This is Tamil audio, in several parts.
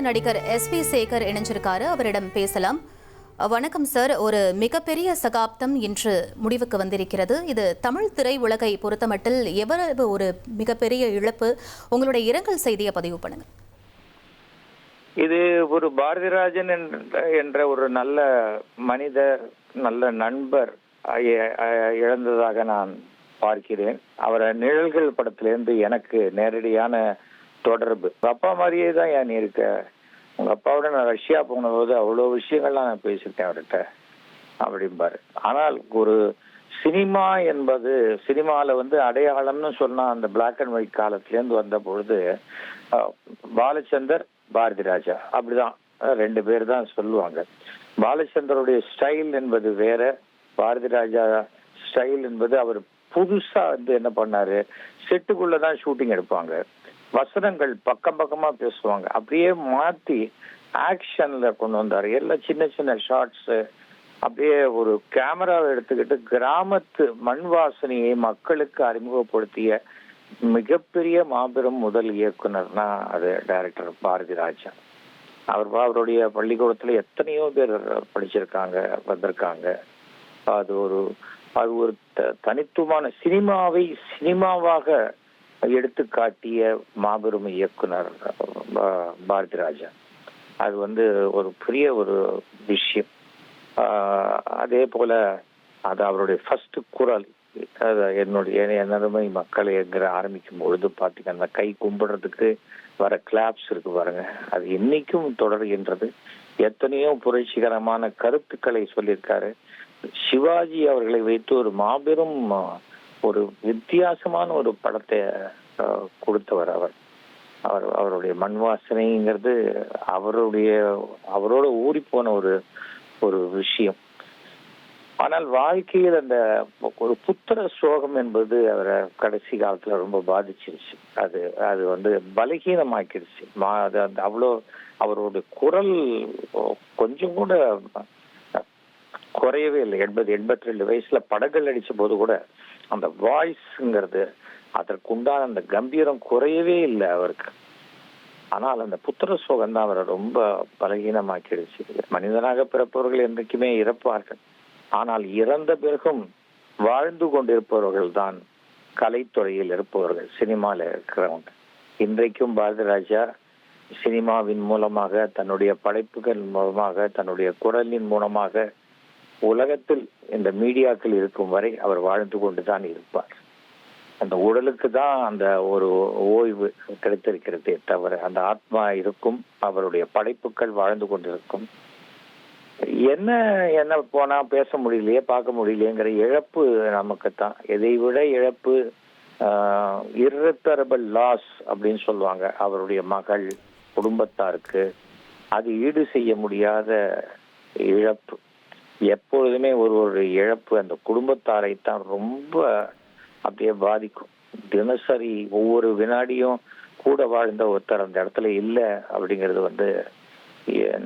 நடிகர் எஸ்.வி. சேகர் இணைஞ்சிருக்காரு, அவரிடம் பேசலாம். வணக்கம் சார். ஒரு மிகப்பெரிய சகாப்தம் இன்று முடிவுக்கு வந்திருக்கிறது. இது தமிழ் திரை உலகை பொறுத்தமட்டில் எவ்வளவு ஒரு மிகப்பெரிய இழப்பு? உங்களுடைய இரங்கல் செய்தியை பதிவு பண்ணுங்க. இது ஒரு பாரதிராஜன் என்ற ஒரு நல்ல மனிதர், நல்ல நண்பர் இழந்ததாக நான் பார்க்கிறேன். அவரை நிழல்கள் படத்திலிருந்து எனக்கு நேரடியான தொடர்பு. உங்க அப்பா மாதிரியே தான் நீ இருக்க. உங்க அப்பாவோட நான் ரஷ்யா போன போது அவ்வளோ விஷயங்கள்லாம் நான் பேசியிருக்கேன் அவர்கிட்ட அப்படிம்பாரு. ஆனால் ஒரு சினிமா என்பது, சினிமாவில் அடையாளம்னு சொன்னா அந்த பிளாக் அண்ட் ஒயிட் காலத்திலேருந்து வந்த பொழுது பாலச்சந்தர், பாரதிராஜா அப்படிதான் ரெண்டு பேர் தான் சொல்லுவாங்க. பாலச்சந்தருடைய ஸ்டைல் என்பது வேற, பாரதிராஜா ஸ்டைல் என்பது அவர் புதுசா என்ன பண்ணாரு, செட்டுக்குள்ளதான் ஷூட்டிங் எடுப்பாங்க, வசனங்கள் பக்கம் பக்கமா பேசுவாங்க, அப்படியே மாத்தி ஆக்ஷன்ல கொண்டு வந்தாரு. எல்லாம் சின்ன சின்ன ஷார்ட்ஸ், அப்படியே ஒரு கேமராவை எடுத்துக்கிட்டு கிராமத்து மண் வாசனையை மக்களுக்கு அறிமுகப்படுத்திய மிகப்பெரிய மாபெரும் முதல் இயக்குனர்னா அது டைரக்டர் பாரதிராஜா. அவருடைய பள்ளிக்கூடத்துல எத்தனையோ பேர் படிச்சிருக்காங்க, வந்திருக்காங்க. அது ஒரு தனித்துவமான சினிமாவை சினிமாவாக எடுத்து காட்டிய மாபெரும் இயக்குனர் பாரதிராஜா. அது ஒரு பெரிய ஒரு விஷயம். அதே போல அது அவருடைய ஃபர்ஸ்ட் குரல், என்னுடைய மக்களை என்கிற ஆரம்பிக்கும் பொழுது பாத்தீங்கன்னா கை கும்பிடுறதுக்கு வர கிளாப்ஸ் இருக்கு பாருங்க, அது இன்னைக்கும் தொடர்கின்றது. எத்தனையோ புரட்சிகரமான கருத்துக்களை சொல்லியிருக்காரு. சிவாஜி அவர்களை வைத்து ஒரு மாபெரும் ஒரு வித்தியாசமான ஒரு படத்தை கொடுத்தவர் அவருடைய மண் வாசனைங்கிறது அவரோட ஊறி போன ஒரு விஷயம். ஆனால் வாழ்க்கையில் அந்த ஒரு புத்திர சோகம் என்பது அவரை கடைசி காலத்துல ரொம்ப பாதிச்சிருச்சு. அது பலகீனமாக்கிடுச்சு. அவ்வளோ அவருடைய குரல் கொஞ்சம் கூட குறையவே இல்லை. 82 வயசுல படங்கள் அடிச்ச போது கூட அந்த வாய்ஸ்ங்கிறது, அதற்குண்டான அந்த கம்பீரம் குறையவே இல்லை அவருக்கு. ஆனால் அந்த புத்திர சோகம் தான் அவரை ரொம்ப பலகீனமாக்கிடுச்சு. மனிதனாக பிறப்பவர்கள் என்றைக்குமே இறப்பார்கள். ஆனால் இறந்த பிறகும் வாழ்ந்து கொண்டிருப்பவர்கள் தான் கலைத்துறையில் இருப்பவர்கள், சினிமால இருக்கிறவங்க. இன்றைக்கும் பாரதிராஜா சினிமாவின் மூலமாக, தன்னுடைய படைப்புகள் மூலமாக, தன்னுடைய குரலின் மூலமாக உலகத்தில் இந்த மீடியாக்கள் இருக்கும் வரை அவர் வாழ்ந்து கொண்டுதான் இருப்பார். அந்த உடலுக்கு தான் அந்த ஒரு ஓய்வு கிடைத்திருக்கிறதே தவிர அந்த ஆத்மா இருக்கும், அவருடைய படைப்புகள் வாழ்ந்து கொண்டிருக்கும். என்ன போனா பேச முடியலையே, பார்க்க முடியலையேங்கிற இழப்பு நமக்குத்தான். எதை விட இழப்பு இர்ரிப்பரபிள் லாஸ் அப்படின்னு சொல்லுவாங்க. அவருடைய மகள், குடும்பத்தாருக்கு அது ஈடு செய்ய முடியாத இழப்பு. எப்பொழுதுமே ஒரு இழப்பு அந்த குடும்பத்தாரை தான் ரொம்ப அப்படியே பாதிக்கும். தினசரி ஒவ்வொரு வினாடியும் கூட வாழ்ந்த ஒருத்தர் அந்த இடத்துல இல்லை அப்படிங்கிறது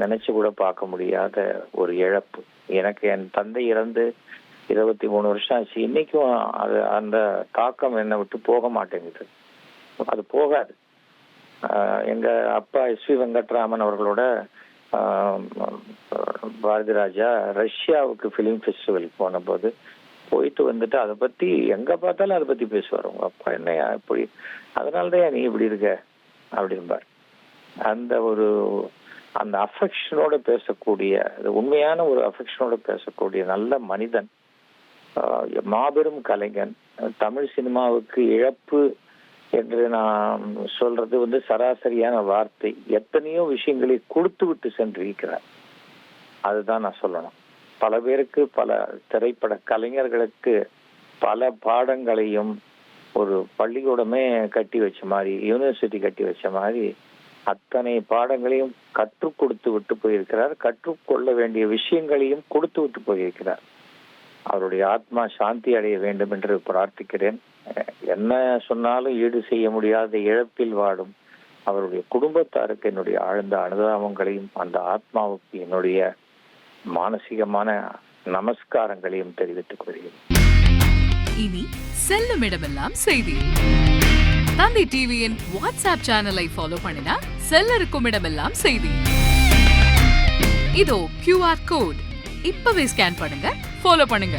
நினைச்சு கூட பார்க்க முடியாத ஒரு இழப்பு. எனக்கு என் தந்தை இறந்து 23 வருஷம் ஆச்சு. இன்னைக்கும் அந்த தாக்கம் என்னை விட்டு போக மாட்டேங்குது. அது போகாது. எங்க அப்பா எஸ்.வி. வெங்கட்ராமன் அவர்களோட பாரதிராஜா ரஷ்யாவுக்கு பிலிம் ஃபெஸ்டிவலுக்கு போன போது போயிட்டு அதை பத்தி எங்க பார்த்தாலும் அதை பத்தி பேசுவார். உங்க அப்பா என்னையா இப்படி, அதனாலதான் நீ இப்படி இருக்க அப்படின்பார். அந்த அஃபெக்ஷனோட பேசக்கூடிய, உண்மையான ஒரு அஃபெக்ஷனோட பேசக்கூடிய நல்ல மனிதன், மாபெரும் கலைஞன். தமிழ் சினிமாவுக்கு இழப்பு என்று நான் சொல்றது சராசரியான வார்த்தை. எத்தனையோ விஷயங்களை கொடுத்து விட்டு சென்றிருக்கிறார், அதுதான் நான் சொல்லணும். பல பேருக்கு, பல திரைப்பட கலைஞர்களுக்கு பல பாடங்களையும் ஒரு பள்ளிக்கூடமே கட்டி வச்ச மாதிரி, யூனிவர்சிட்டி கட்டி வச்ச மாதிரி அத்தனை பாடங்களையும் கற்றுக் கொடுத்து விட்டு போயிருக்கிறார். கற்றுக்கொள்ள வேண்டிய விஷயங்களையும் கொடுத்து விட்டு போயிருக்கிறார். அவருடைய ஆத்மா சாந்தி அடைய வேண்டும் என்று பிரார்த்திக்கிறேன். என்ன சொன்னாலும் ஈடு செய்ய முடியாத இழப்பில் வாடும் அவருடைய குடும்பத்தாருக்கு என்னுடைய ஆழ்ந்த அனுதாபங்களையும் அந்த ஆத்மாவுக்கு என்னுடைய மானசீகமான நமஸ்காரங்களையும் தெரிவித்துக் கொள்கிறேன். இனி செல்லும் இடமெல்லாம் செய்தி. தந்தி டிவியின் வாட்ஸ்அப் சேனலை ஃபாலோ பண்ணினா செல்லருக்கும் இடமெல்லாம் செய்தி. இதோ QR கோட். இப்பவே ஸ்கேன் பண்ணுங்க, ஃபாலோ பண்ணுங்க.